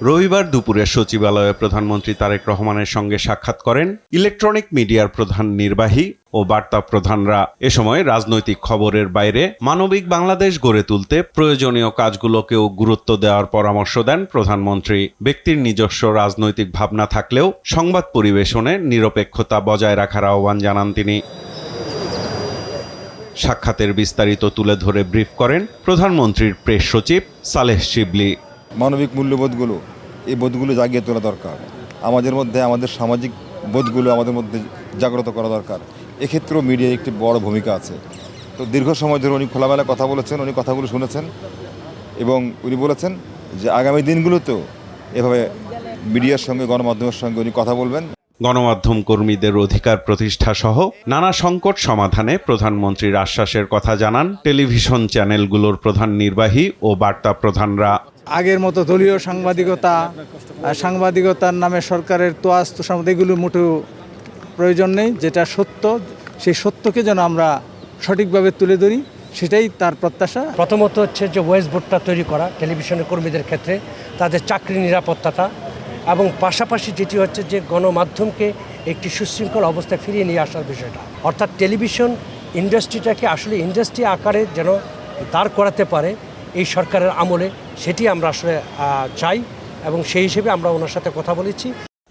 রবিবার দুপুরে সচিবালয়ে প্রধানমন্ত্রী তারেক রহমানের সঙ্গে সাক্ষাৎ করেন ইলেকট্রনিক মিডিয়ার প্রধান নির্বাহী ও বার্তা প্রধানরা। এ সময় রাজনৈতিক খবরের বাইরে মানবিক বাংলাদেশ গড়ে তুলতে প্রয়োজনীয় কাজগুলোকেও গুরুত্ব দেওয়ার পরামর্শ দেন প্রধানমন্ত্রী। ব্যক্তির নিজস্ব রাজনৈতিক ভাবনা থাকলেও সংবাদ পরিবেশনে নিরপেক্ষতা বজায় রাখার আহ্বান জানান তিনি। সাক্ষাতের বিস্তারিত তুলে ধরে ব্রিফ করেন প্রধানমন্ত্রীর প্রেস সচিব সালেহ শিবলি। মানবিক মূল্যবোধগুলো, এই বোধগুলো জাগিয়ে তোলা দরকার। আমাদের মধ্যে আমাদের সামাজিক বোধগুলো আমাদের মধ্যে জাগ্রত করা দরকার। এক্ষেত্রেও মিডিয়ার একটি বড় ভূমিকা আছে। তো দীর্ঘ সময় ধরে উনি খোলামেলা কথা বলেছেন, উনি কথাগুলো শুনেছেন এবং উনি বলেছেন যে আগামী দিনগুলোতেও এভাবে মিডিয়ার সঙ্গে গণমাধ্যমের সঙ্গে উনি কথা বলবেন। গণমাধ্যম কর্মীদের অধিকার প্রতিষ্ঠা সহ নানা সংকট সমাধানে প্রধানমন্ত্রীর আশ্বাসের কথা জানান টেলিভিশন চ্যানেলগুলোর প্রধান নির্বাহী ও বার্তা প্রধানরা। আগের মতো দলীয় সাংবাদিকতার নামে সরকারের তোয়াজ তোষামত এগুলো মোটেও প্রয়োজন নেই। যেটা সত্য, সেই সত্যকে যেন আমরা সঠিকভাবে তুলে ধরি, সেটাই তার প্রত্যাশা। প্রথমত হচ্ছে যে ওয়েস বোর্ডটা তৈরি করা টেলিভিশনের কর্মীদের ক্ষেত্রে, তাদের চাকরি নিরাপত্তাটা, এবং পাশাপাশি যেটি হচ্ছে যে গণমাধ্যমকে একটি সুশৃঙ্খল অবস্থায় ফিরিয়ে নিয়ে আসার বিষয়টা, অর্থাৎ টেলিভিশন ইন্ডাস্ট্রিটাকে আসলে ইন্ডাস্ট্রি আকারে যেন দাঁড় করাতে পারে এই সরকারের আমলে, সেটি আমরা আসলে চাই এবং সেই হিসেবে আমরা ওনার সাথে কথা বলেছি।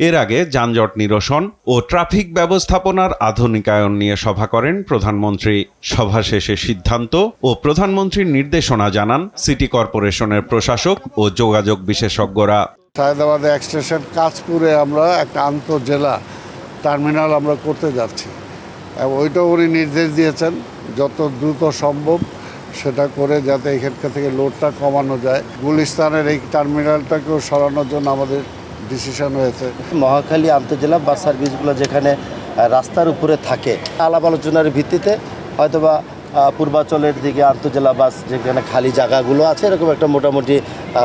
এর আগে যানজট নিরসন ও ট্রাফিক ব্যবস্থাপনার আধুনিকায়ন নিয়ে সভা করেন প্রধানমন্ত্রী। সভা শেষে সিদ্ধান্ত ও প্রধানমন্ত্রীর নির্দেশনা জানান সিটি কর্পোরেশনের প্রশাসক ও যোগাযোগ বিশেষজ্ঞরা। সায়েদাবাদে এক্সটেনশন কাজপুরে আমরা একটা আন্তঃজেলা টার্মিনাল আমরা করতে যাচ্ছি। ওইটাও উনি নির্দেশ দিয়েছেন যত দ্রুত সম্ভব সেটা করে যাতে এখানকার থেকে লোডটা কমানো যায়। গুলিস্তানের এই টার্মিনালটাকেও সরানোর জন্য আমাদের ডিসিশন হয়েছে। মহাখালী আন্তঃজেলা বাস সার্ভিসগুলো যেখানে রাস্তার উপরে থাকে, আলাপ আলোচনার ভিত্তিতে হয়তোবা পূর্বাঞ্চলের দিকে আন্তঃজেলা বাস যেখানে খালি জায়গাগুলো আছে, এরকম একটা মোটামুটি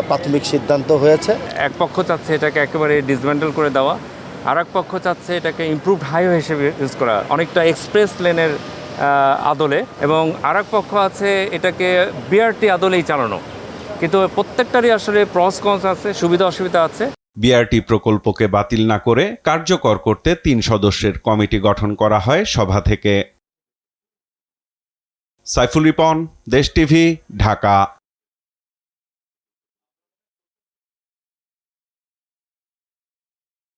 প্রাথমিক সিদ্ধান্ত হয়েছে। এক পক্ষ চাচ্ছে এটাকে একেবারে ডিসমেন্টেল করে দেওয়া, আর এক পক্ষ চাচ্ছে এটাকে ইমপ্রুভড হাইওয়ে হিসেবে ইউজ করা, অনেকটা এক্সপ্রেস লেনের আদলে, এবং আর এক পক্ষ আছে এটাকে বিআরটি আদলেই চালানো। কিন্তু প্রত্যেকটারই আসলে প্রস কনস আছে, সুবিধা অসুবিধা আছে। বিআরটি প্রকল্পকে বাতিল না করে কার্যকর করতে 3 সদস্যের কমিটি গঠন করা হয় সভা থেকে। সাইফুল রিপন, দেশ টিভি, ঢাকা।